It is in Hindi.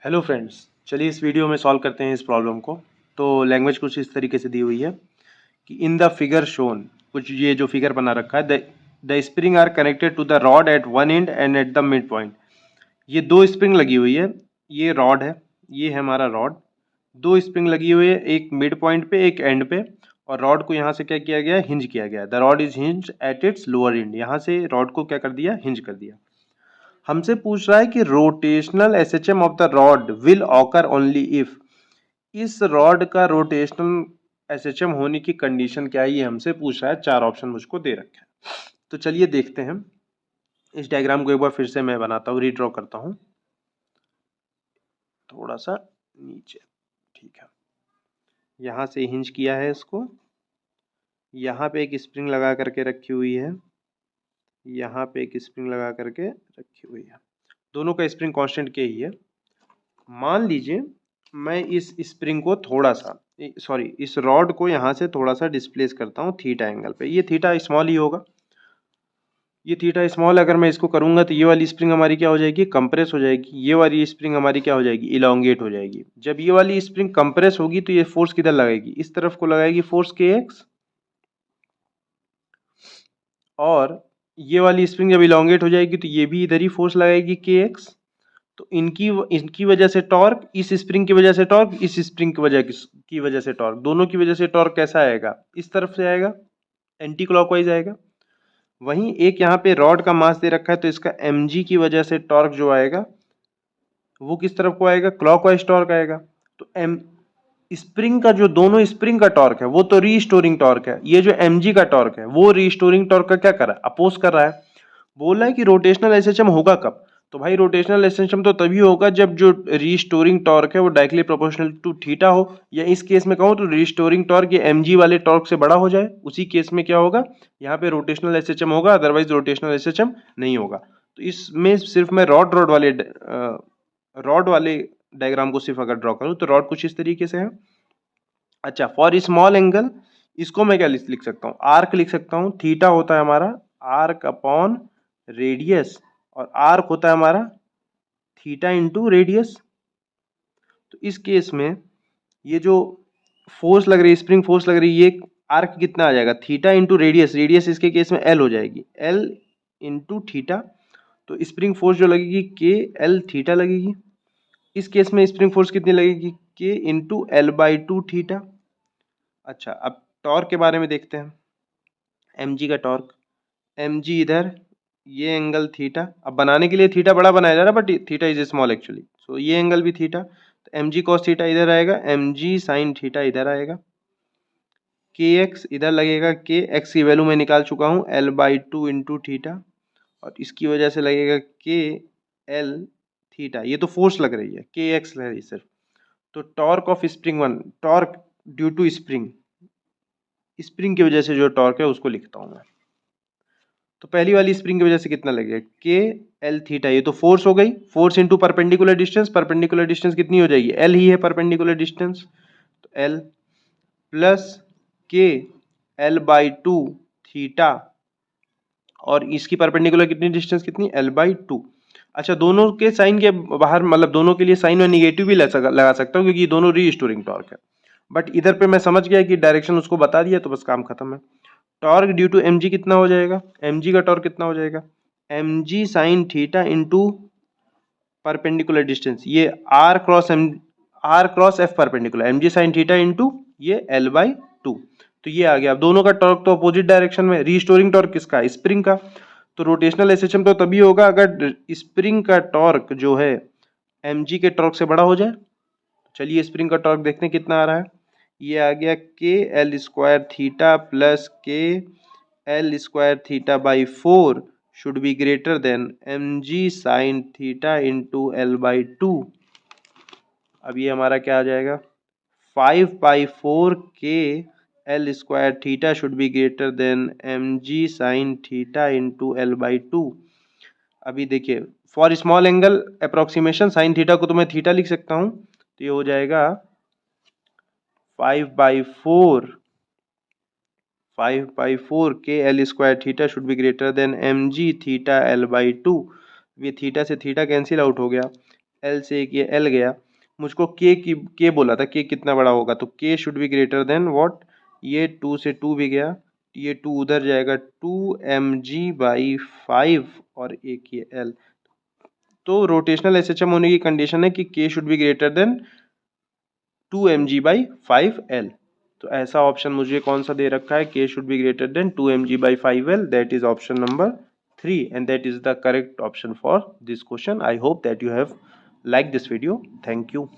हेलो फ्रेंड्स, चलिए इस वीडियो में सॉल्व करते हैं इस प्रॉब्लम को। तो लैंग्वेज कुछ इस तरीके से दी हुई है कि इन द फिगर शोन, कुछ ये जो फिगर बना रखा है, the spring are connected to the rod at one end and at the mid point. ये दो स्प्रिंग लगी हुई है, ये रॉड है, ये है हमारा रॉड। दो स्प्रिंग लगी हुई है, एक मिड पॉइंट पे एक एंड पे, और रॉड को यहाँ से क्या किया गया है, हिंज किया गया है। The rod is hinge at its lower and, यहाँ से रॉड को क्या कर दिया, हिंज कर दिया। हमसे पूछ रहा है कि rotational SHM of the rod will occur only if, इस रॉड का रोटेशनल एसएचएम होने की कंडीशन क्या है, ये हमसे पूछ रहा है। चार ऑप्शन मुझको दे रखे हैं। तो चलिए देखते हैं। इस डायग्राम को एक बार फिर से मैं बनाता हूँ, रीड्रॉ करता हूँ थोड़ा सा नीचे। ठीक है, यहाँ से हिंज किया है इसको, यहाँ पे एक स्प्रिंग लगा करके रखी हुई है, यहाँ पे एक स्प्रिंग लगा करके रखी हुई है। दोनों का स्प्रिंग कांस्टेंट के ही है। मान लीजिए मैं इस स्प्रिंग को थोड़ा सा, सॉरी, इस रॉड को यहाँ से थोड़ा सा डिस्प्लेस करता हूँ थीटा एंगल पे। ये थीटा स्मॉल ही होगा, ये थीटा स्मॉल अगर मैं इसको करूंगा तो ये वाली स्प्रिंग हमारी क्या हो जाएगी, कंप्रेस हो जाएगी। ये वाली स्प्रिंग हमारी क्या हो जाएगी, इलोंगेट हो जाएगी। जब ये वाली स्प्रिंग कंप्रेस होगी तो ये फोर्स किधर लगाएगी, इस तरफ को लगाएगी, फोर्स के एक्स। और ये वाली स्प्रिंग जब इलोंगेट हो जाएगी तो ये भी इधर ही फोर्स लगाएगी के एक्स। तो इनकी इनकी वजह से टॉर्क, इस स्प्रिंग की वजह से टॉर्क, इस स्प्रिंग की वजह से टॉर्क, दोनों की वजह से टॉर्क कैसा आएगा, इस तरफ से आएगा, एंटी क्लॉकवाइज आएगा। वहीं एक यहाँ पे रॉड का मास दे रखा है, तो इसका mg की वजह से टॉर्क जो आएगा वो किस तरफ को आएगा, क्लॉकवाइज टॉर्क आएगा। तो एम स्प्रिंग का जो, दोनों स्प्रिंग का टॉर्क है वो तो रीस्टोरिंग टॉर्क है, ये जो mg का टॉर्क है वो रीस्टोरिंग टॉर्क का क्या कर रहा है, अपोज कर रहा है। बोल रहा है कि रोटेशनल एसएचएम होगा कब, तो भाई रोटेशनल एसएचएम तो तभी होगा जब जो रीस्टोरिंग टॉर्क है वो डायरेक्टली प्रोपोर्शनल टू थीटा हो, या इस केस में कहूँ तो रीस्टोरिंग टॉर्क ये mg वाले टॉर्क से बड़ा हो जाए। उसी केस में क्या होगा, यहाँ पे रोटेशनल एसएचएम होगा, अदरवाइज रोटेशनल एसएचएम नहीं होगा। तो इसमें सिर्फ मैं रॉड वाले डायग्राम को सिर्फ अगर ड्रॉ करूँ तो रॉड कुछ इस तरीके से है। अच्छा, फॉर स्मॉल एंगल इसको मैं क्या लिख सकता हूँ, आर्क लिख सकता हूँ। थीटा होता है हमारा आर्क अपॉन रेडियस, और आर्क होता है हमारा थीटा इंटू रेडियस। तो इस केस में ये जो फोर्स लग रही है, स्प्रिंग फोर्स लग रही है, ये आर्क कितना आ जाएगा, थीटा इंटू रेडियस। रेडियस इसके केस में एल हो जाएगी, एल इंटू थीटा। तो स्प्रिंग फोर्स जो लगेगी के एल थीटा लगेगी। इस केस में स्प्रिंग फोर्स कितनी लगेगी, के into L by two theta. अच्छा, अब टॉर्क के बारे में देखते हैं। mg का टॉर्क, mg इधर, ये एंगल थीटा। अब बनाने के लिए थीटा बड़ा बनाया जा रहा है, but theta is small actually, so ये एंगल भी थीटा। तो mg cos थीटा इधर आएगा, mg sin थीटा इधर आएगा, kx इधर लगेगा, के एक्स की वैल्यू मैं निकाल चुका हूँ l by two into theta, और इसकी वजह से लगेगा के एल थीटा। ये तो फोर्स लग रही है, के एक्स लग रही है सिर्फ। तो torque of spring one, torque due to spring, spring की वजह से जो टॉर्क है उसको लिखता हूँ मैं। तो पहली वाली स्प्रिंग की वजह से कितना लगेगा, के एल थीटा, ये तो फोर्स हो गई, force into perpendicular distance. Perpendicular distance कितनी हो जाएगी, एल ही है परपेंडिकुलर डिस्टेंस, तो एल प्लस के एल बाई टू थीटा, और इसकी परपेंडिकुलर कितनी डिस्टेंस, कितनी, एल बाई टू। अच्छा, दोनों के साइन के बाहर, मतलब दोनों के लिए साइन में निगेटिव भी लगा सकता हूँ, क्योंकि ये दोनों रीस्टोरिंग टॉर्क है। बट इधर पे मैं समझ गया कि डायरेक्शन उसको बता दिया, तो बस काम खत्म है। टॉर्क ड्यू टू mg कितना हो जाएगा, mg का टॉर्क कितना हो जाएगा, mg sine theta into perpendicular distance, ये R cross F perpendicular, mg sine theta into ये l बाई टू। तो ये आ गया। अब दोनों का टॉर्क तो अपोजिट डायरेक्शन में। रीस्टोरिंग टॉर्क किसका, स्प्रिंग का। तो रोटेशनल एसएचएम तो तभी होगा अगर स्प्रिंग का टॉर्क जो है mg के टॉर्क से बड़ा हो जाए। चलिए स्प्रिंग का टॉर्क देखते हैं कितना आ रहा है। ये आ गया के एल स्क्वायर थीटा प्लस के L square theta by four should be greater than mg sine theta into L by two. अब ये हमारा क्या आ जाएगा, 5/4 के L square theta should be greater than mg sine theta into L by two. अभी देखिए, for small angle approximation sine theta को तो मैं थीटा लिख सकता हूँ, तो ये हो जाएगा 5/4 के L square theta should be greater than mg theta L by two. ये थीटा से थीटा कैंसिल आउट हो गया, L से एक ये L गया, मुझको K बोला था, K कितना बड़ा होगा, तो K should be greater than what, ये 2 से 2 भी गया, ये 2 उधर जाएगा, 2 mg/5 और एक ये L। तो रोटेशनल एसएचएम होने की कंडीशन है कि K should be greater than 2 mg/5L। तो ऐसा ऑप्शन मुझे कौन सा दे रखा है, K should be greater than 2 mg/5L, that is option number 3 and that is the correct option for this question. I hope that you have liked this video. Thank you.